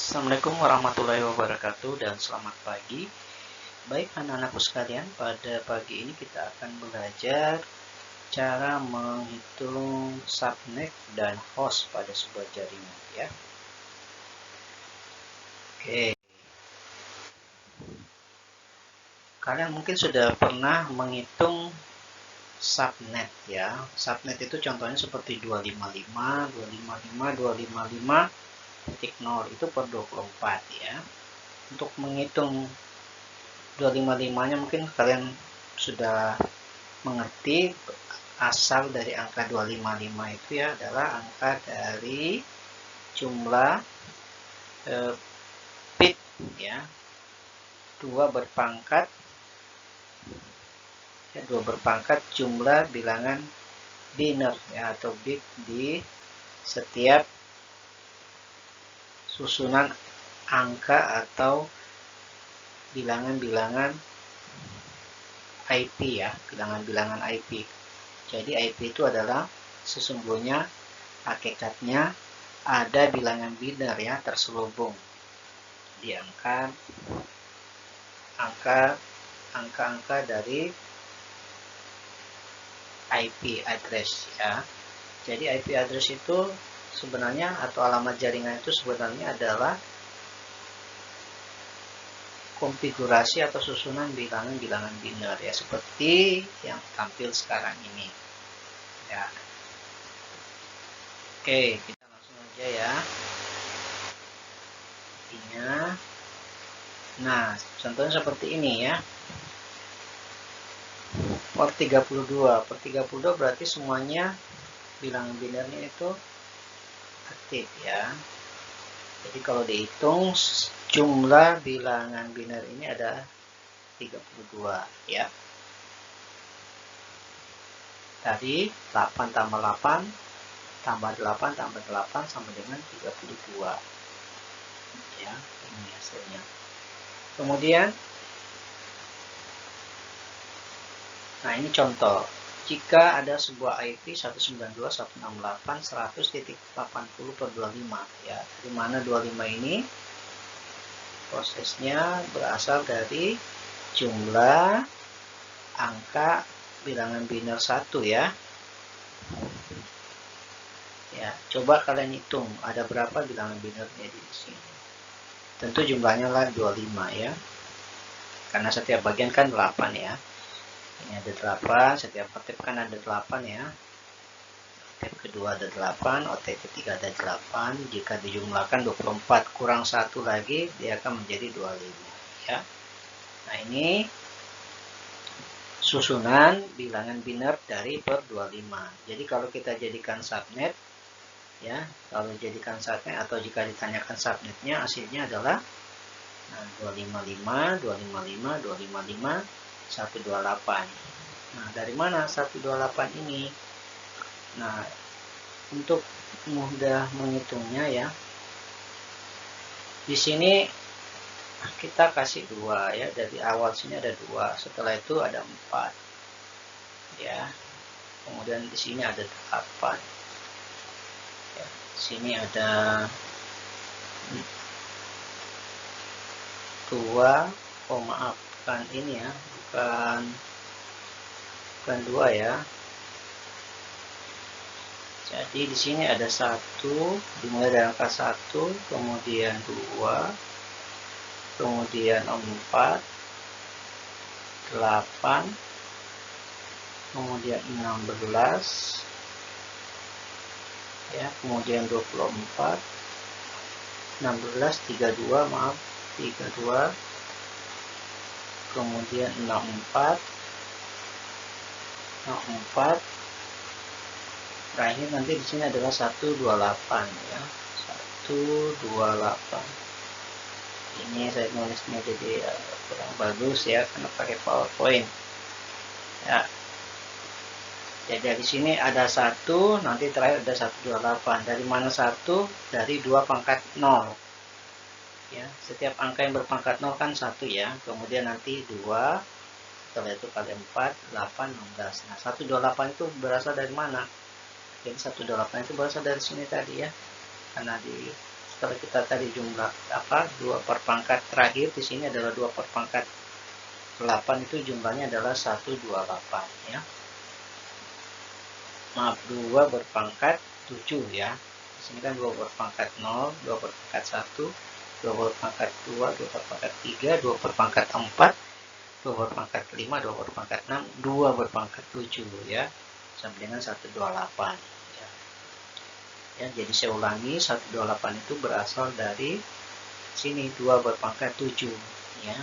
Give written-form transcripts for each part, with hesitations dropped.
Assalamualaikum warahmatullahi wabarakatuh dan selamat pagi. Baik anak-anakku sekalian, pada pagi ini kita akan belajar cara menghitung subnet dan host pada sebuah jaringan ya. Oke. Kalian mungkin sudah pernah menghitung subnet ya. Subnet itu contohnya seperti 255, 255, 255.0 itu per 24 ya. Untuk menghitung 255-nya mungkin kalian sudah mengerti asal dari angka 255 itu ya adalah angka dari jumlah bit ya, 2 berpangkat jumlah bilangan biner ya, atau bit di setiap susunan angka atau bilangan-bilangan IP ya, bilangan-bilangan IP. Jadi IP itu adalah sesungguhnya hakikatnya ada bilangan biner ya terselubung di angka-angka dari IP address ya. Jadi IP address itu sebenarnya atau alamat jaringan itu sebenarnya adalah konfigurasi atau susunan bilangan-bilangan biner ya, seperti yang tampil sekarang ini ya. Oke, kita langsung aja ya. Nah, contohnya seperti ini ya. Per 32 berarti semuanya bilangan binernya itu aktif ya. Jadi kalau dihitung jumlah bilangan biner ini ada 32 ya. Tadi 8 tambah 8 tambah 8 tambah 8 sama dengan 32 ya, ini hasilnya. Kemudian nah ini contoh, jika ada sebuah IP 192.168.100.80/25 ya, di mana 25 ini prosesnya berasal dari jumlah angka bilangan biner 1 ya. Ya, coba kalian hitung ada berapa bilangan binernya di sini. Tentu jumlahnya lah 25 ya. Karena setiap bagian kan 8 ya. Ini ada 8, setiap OTP kan ada 8 ya. OTP kedua ada 8, OTP ketiga ada 8. Jika dijumlahkan 24 kurang 1 lagi, dia akan menjadi 25 ya. Nah, ini susunan bilangan biner dari per 25. Jadi kalau kita jadikan subnet ya, kalau jadikan subnet atau jika ditanyakan subnetnya, hasilnya adalah 255, 255, 255, 128. Nah, dari mana 128 ini? Nah, untuk mudah menghitungnya ya, di sini kita kasih 2 ya, dari awal sini ada 2, setelah itu ada 4 ya, kemudian di sini ada 8 ya, di sini ada 2, oh maaf, bukan ini ya, bukan 2 ya. Jadi di sini ada 1, dimulai dari angka 1, kemudian 2, kemudian 4, 8, kemudian 16 ya, kemudian 24, 16, 32 maaf, 32, kemudian 64, terakhir nanti di sini adalah 128 ya, 128. Ini saya nulisnya jadi kurang bagus ya, karena pakai PowerPoint ya. Jadi dari sini ada 1, nanti terakhir ada 128. Dari mana 1? Dari 2 pangkat 0 ya. Setiap angka yang berpangkat 0 kan 1 ya, kemudian nanti 2, setelah itu kali 4, 8, 16. Nah, 128 itu berasal dari mana? Jadi 128 itu berasal dari sini tadi ya, karena di setelah kita tadi jumlah 2 per pangkat terakhir di sini adalah 2 per pangkat 8, itu jumlahnya adalah 128 ya. Maaf, 2 berpangkat 7 ya. Di sini kan 2 berpangkat 0, 2 berpangkat 1, 2 berpangkat 2, 2 berpangkat 3, 2 berpangkat 4, 2 berpangkat 5, 2 berpangkat 6, 2 berpangkat 7 ya. Sama dengan 128 ya. Ya, jadi saya ulangi, 128 itu berasal dari sini 2 berpangkat 7 ya.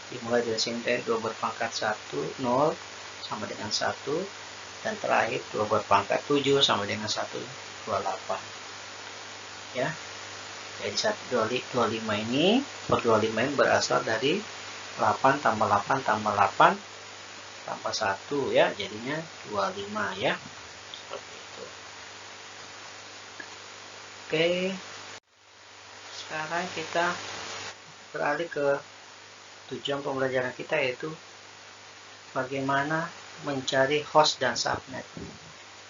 Dimulai dari sini 2 berpangkat 1, 0 sama dengan 1, dan terakhir 2 berpangkat 7 sama dengan 128 ya. Jadi 125 ini per 25 ini berasal dari 8 tambah 8 tambah 8 tambah 1 ya, jadinya 25 ya, seperti itu. Oke, sekarang kita beralih ke tujuan pembelajaran kita, yaitu bagaimana mencari host dan subnet.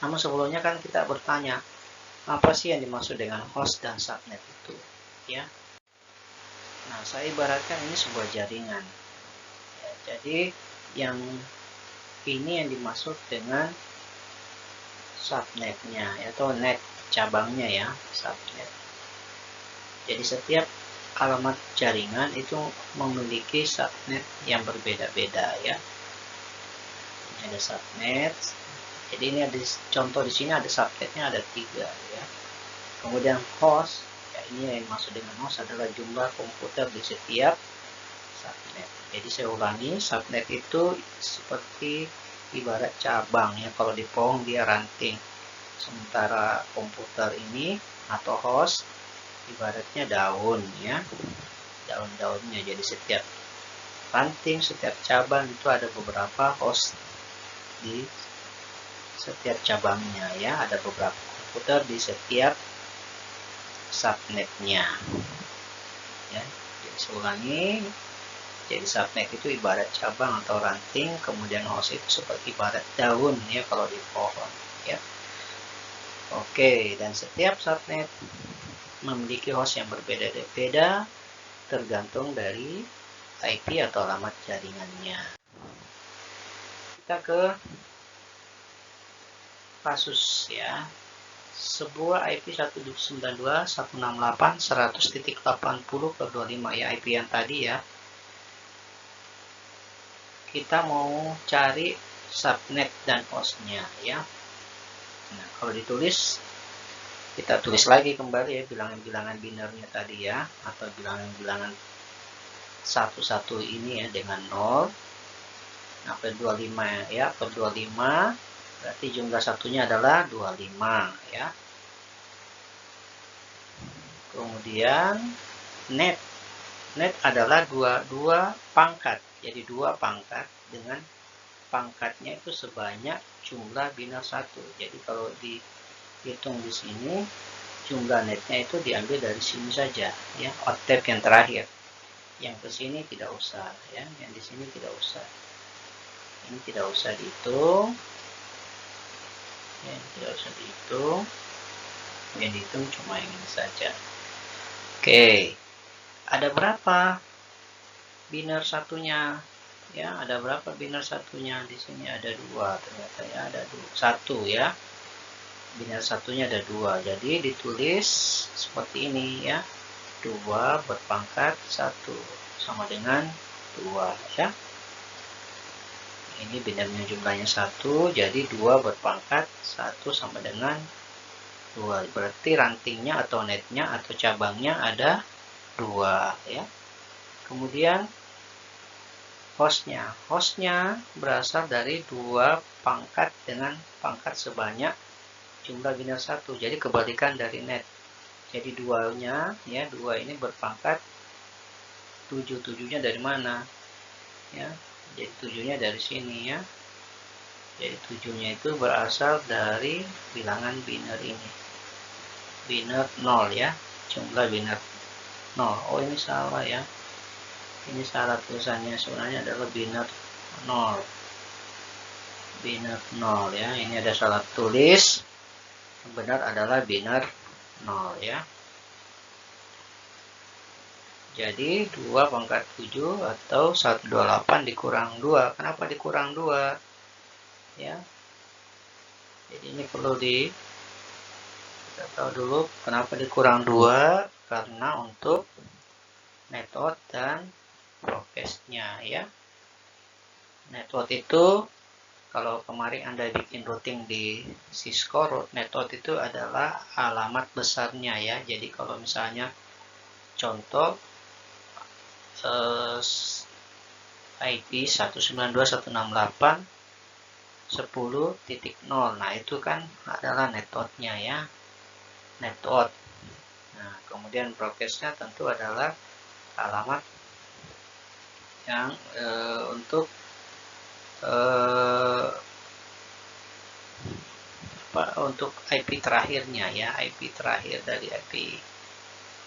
Namun sebelumnya kan kita bertanya, apa sih yang dimaksud dengan host dan subnet itu ya. Nah, saya ibaratkan ini sebuah jaringan ya, jadi yang ini yang dimaksud dengan subnetnya atau net cabangnya ya, subnet. Jadi setiap alamat jaringan itu memiliki subnet yang berbeda-beda ya. Ini ada subnet. Jadi ini ada contoh di sini, ada subnetnya ada 3 ya. Kemudian host, ya ini yang dimaksud dengan host adalah jumlah komputer di setiap subnet. Jadi saya ulangi, subnet itu seperti ibarat cabang ya, kalau di pohon dia ranting. Sementara komputer ini atau host ibaratnya daun ya, daun-daunnya. Jadi setiap ranting, setiap cabang itu ada beberapa host di setiap cabangnya ya, ada beberapa komputer di setiap subnetnya ya. Jadi saya ulangi, jadi subnet itu ibarat cabang atau ranting, kemudian host itu seperti ibarat daun ya kalau di pohon ya. Oke, dan setiap subnet memiliki host yang berbeda-beda tergantung dari IP atau alamat jaringannya. Kita ke kasus ya. Sebuah IP 192.168.100.80/25 ya, IP yang tadi ya. Kita mau cari subnet dan hostnya ya. Nah, kalau ditulis, kita tulis lagi kembali ya bilangan-bilangan binernya tadi ya, atau bilangan-bilangan 11 ini ya dengan 0. Nah, per 25 ya, per 25 berarti jumlah satunya adalah 25 ya. Kemudian net adalah dua pangkat, jadi 2 pangkat dengan pangkatnya itu sebanyak jumlah biner 1. Jadi kalau dihitung di sini, jumlah netnya itu diambil dari sini saja ya, octet yang terakhir. Yang ke sini tidak usah ya, yang di sini tidak usah. Ini tidak usah dihitung. Ya, tidak usah dihitung. Yang dihitung cuma yang ini saja. Oke. Ada berapa biner satunya? Ya, ada berapa biner satunya? Di sini ada 2 ternyata ya, ada 1 ya. Biner satunya ada 2. Jadi ditulis seperti ini ya. 2 berpangkat 1 sama dengan 2 ya. Ini binernya jumlahnya 1, jadi 2 berpangkat 1 sama dengan 2. Berarti rantingnya atau netnya atau cabangnya ada 2 ya. Kemudian hostnya berasal dari 2 pangkat dengan pangkat sebanyak jumlah biner 1. Jadi kebalikan dari net. Jadi 2-nya ya, 2 ini berpangkat 7. 7-nya dari mana? Ya. Jadi 7-nya dari sini ya. Jadi 7-nya itu berasal dari bilangan biner ini. Biner 0 ya. Jumlah biner 0. Oh, ini salah ya. Ini salah tulisannya. Sebenarnya adalah biner 0. Biner 0 ya. Ini ada salah tulis. Yang benar adalah biner 0 ya. Jadi 2 pangkat 7 atau 128 dikurang 2. Kenapa dikurang 2? Ya. Jadi ini perlu kita tahu dulu kenapa dikurang 2, karena untuk metode dan prokesnya ya. Metode itu kalau kemarin Anda bikin routing di Cisco, root method itu adalah alamat besarnya ya. Jadi kalau misalnya contoh IP 192.168.10.0. Nah, itu kan adalah metodenya ya. Metode. Nah, kemudian prokesnya tentu adalah alamat yang untuk untuk IP terakhirnya ya, IP terakhir dari IP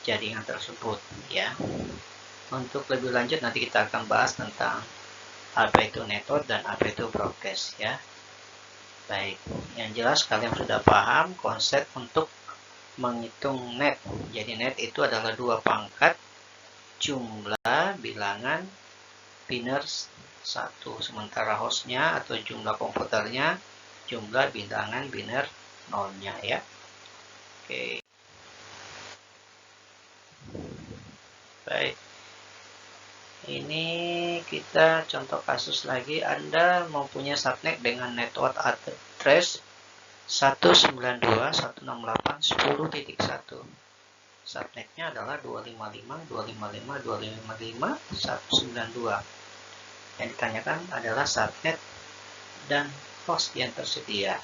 jaringan tersebut ya. Untuk lebih lanjut nanti kita akan bahas tentang apa itu network dan apa itu broadcast ya. Baik, yang jelas kalian sudah paham konsep untuk menghitung net. Jadi net itu adalah 2 pangkat jumlah bilangan biner 1, sementara hostnya atau jumlah komputernya jumlah bilangan biner 0-nya ya. Oke. Baik. Ini kita contoh kasus lagi. Anda mempunyai subnet dengan network address 192.168.10.1. Subnetnya adalah 255.255.255.192. Yang ditanyakan adalah subnet dan host yang tersedia.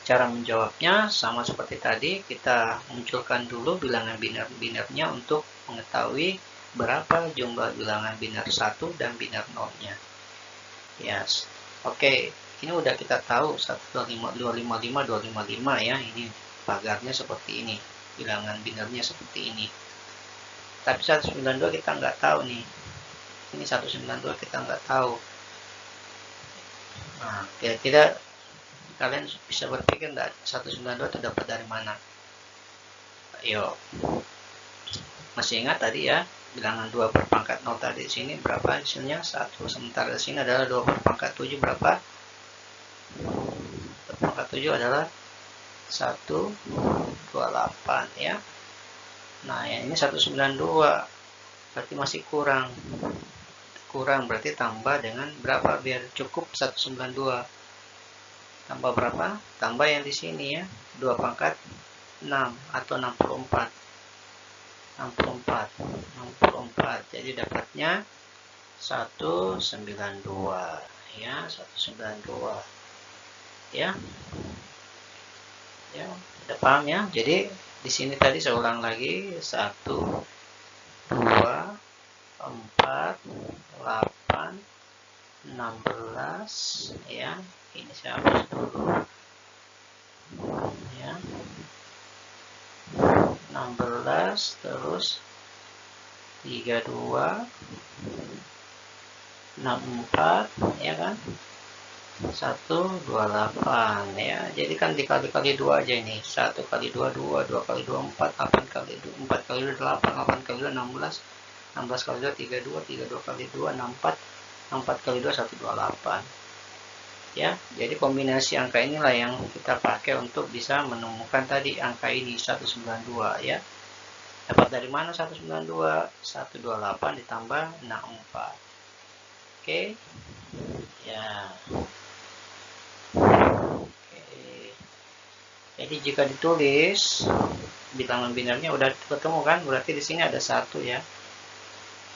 Cara menjawabnya sama seperti tadi, kita munculkan dulu bilangan biner-binernya untuk mengetahui berapa jumlah bilangan biner 1 dan biner 0-nya. Yes. Oke, ini udah kita tahu 125.255.255 ya. Ini pagarnya seperti ini, bilangan binernya seperti ini. Tapi 192 kita nggak tahu nih. Ini 192 kita nggak tahu. Nah, kira-kira kalian bisa berpikir enggak 192 itu dapat dari mana? Ayo. Masih ingat tadi ya, bilangan 2 berpangkat 0 tadi di sini berapa hasilnya? 1. Sementara di sini adalah 2 berpangkat 7 berapa? Berpangkat 7 adalah 128 ya. Nah, yang ini 192 berarti masih kurang. Kurang berarti tambah dengan berapa biar cukup 192? Tambah berapa? Tambah yang di sini ya, 2 pangkat 6 atau 64. 64. Jadi dapatnya 192 ya, 192. Ya. Ya, udah paham ya? Jadi di sini tadi saya ulang lagi 1 2 4 8 16 ya. Ini saya hapus dulu ya, 16 terus 32 64 ya kan, 128 ya. Jadi kan dikali-kali 2 aja ini, 1 kali 2 2, 2 kali 2 4, 8 kali 2 4 kali 2 8, 8 kali 2 16, 16 kali 2 32, 32 kali 2 64, 64 kali 2 128 ya. Jadi kombinasi angka inilah yang kita pakai untuk bisa menemukan tadi angka ini 192 ya. Dapat dari mana 192? 128 ditambah 64. Oke. Ya. Oke. Jadi jika ditulis bilangan binernya udah ketemu kan? Berarti di sini ada 1 ya.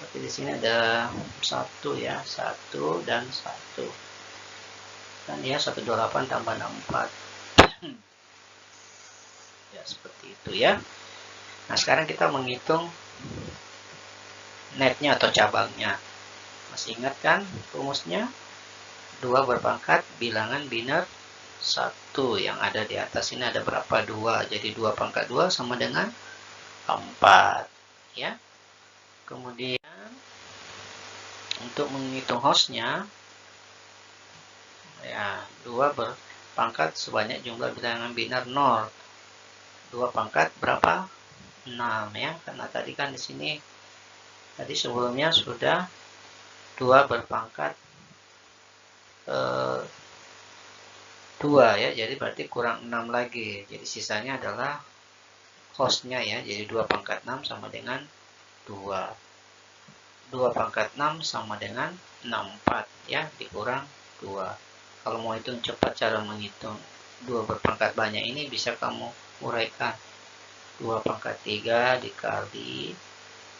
Berarti di sini ada 1 ya, 1 dan 1. Dan ya 128 tambah 64. Ya seperti itu ya. Nah sekarang kita menghitung netnya atau cabangnya. Masih ingat kan rumusnya? 2 berpangkat bilangan biner 1. Yang ada di atas ini ada berapa? 2. Jadi 2 pangkat 2 sama dengan 4 ya. Kemudian untuk menghitung hostnya ya, 2 berpangkat sebanyak jumlah bilangan biner 0. 2 pangkat berapa? 6 ya, karena tadi kan di sini tadi sebelumnya sudah 2 berpangkat 2 ya, jadi berarti kurang 6 lagi. Jadi sisanya adalah hostnya ya, jadi 2 pangkat 6 sama dengan 2. 2 pangkat 6 sama dengan 64 ya, dikurang 2. Kalau mau hitung cepat, cara menghitung 2 berpangkat banyak ini bisa kamu uraikan. 2 pangkat 3 dikali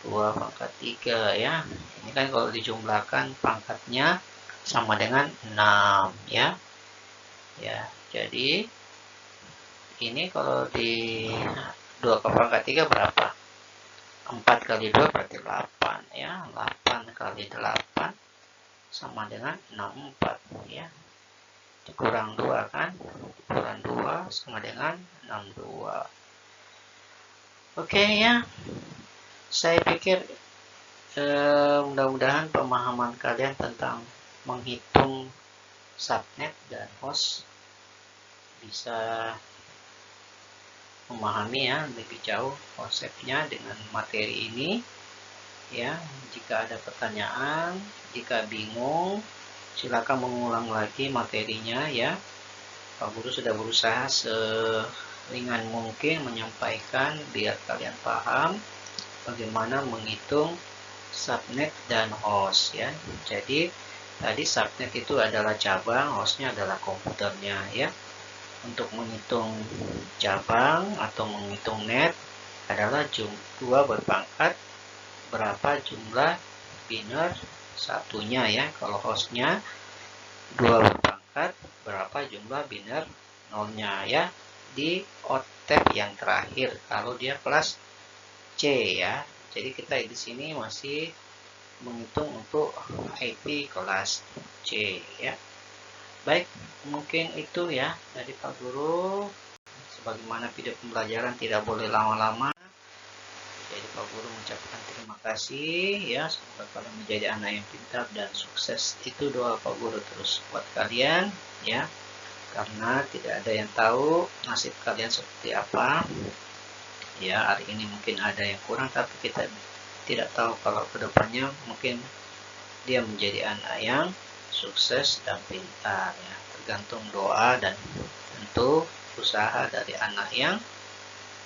2 pangkat 3 ya. Ini kan kalau dijumlahkan pangkatnya sama dengan 6 ya. Ya, jadi ini kalau di 2 ke pangkat 3 berapa? 4 kali 2 berarti 8 ya. 8 kali 8 sama dengan 64 ya. Dikurang 2 kan? Dikurang 2 sama dengan 62. Oke ya. Saya pikir mudah-mudahan pemahaman kalian tentang menghitung subnet dan host bisa memahami ya lebih jauh konsepnya dengan materi ini ya. Jika ada pertanyaan, jika bingung, silakan mengulang lagi materinya ya. Pak Guru sudah berusaha seringan mungkin menyampaikan biar kalian paham bagaimana menghitung subnet dan host ya. Jadi tadi subnet itu adalah cabang, hostnya adalah komputernya ya. Untuk menghitung cabang atau menghitung net adalah 2 berpangkat berapa jumlah biner satunya ya. Kalau hostnya 2 berpangkat berapa jumlah biner nolnya ya, di octet yang terakhir kalau dia kelas C ya. Jadi kita di sini masih menghitung untuk IP kelas C ya. Baik, mungkin itu ya dari Pak Guru. Sebagaimana video pembelajaran tidak boleh lama-lama. Jadi Pak Guru mengucapkan terima kasih ya. Semoga kalian menjadi anak yang pintar dan sukses. Itu doa Pak Guru terus buat kalian ya. Karena tidak ada yang tahu nasib kalian seperti apa. Ya, hari ini mungkin ada yang kurang, tapi kita tidak tahu kalau kedepannya mungkin dia menjadi anak yang sukses dan pintar ya. Tergantung doa dan tentu usaha dari anak yang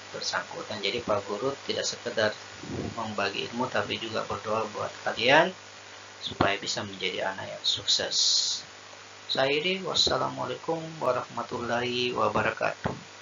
bersangkutan. Jadi Pak Guru tidak sekedar membagi ilmu tapi juga berdoa buat kalian supaya bisa menjadi anak yang sukses. Saya ini wassalamualaikum warahmatullahi wabarakatuh.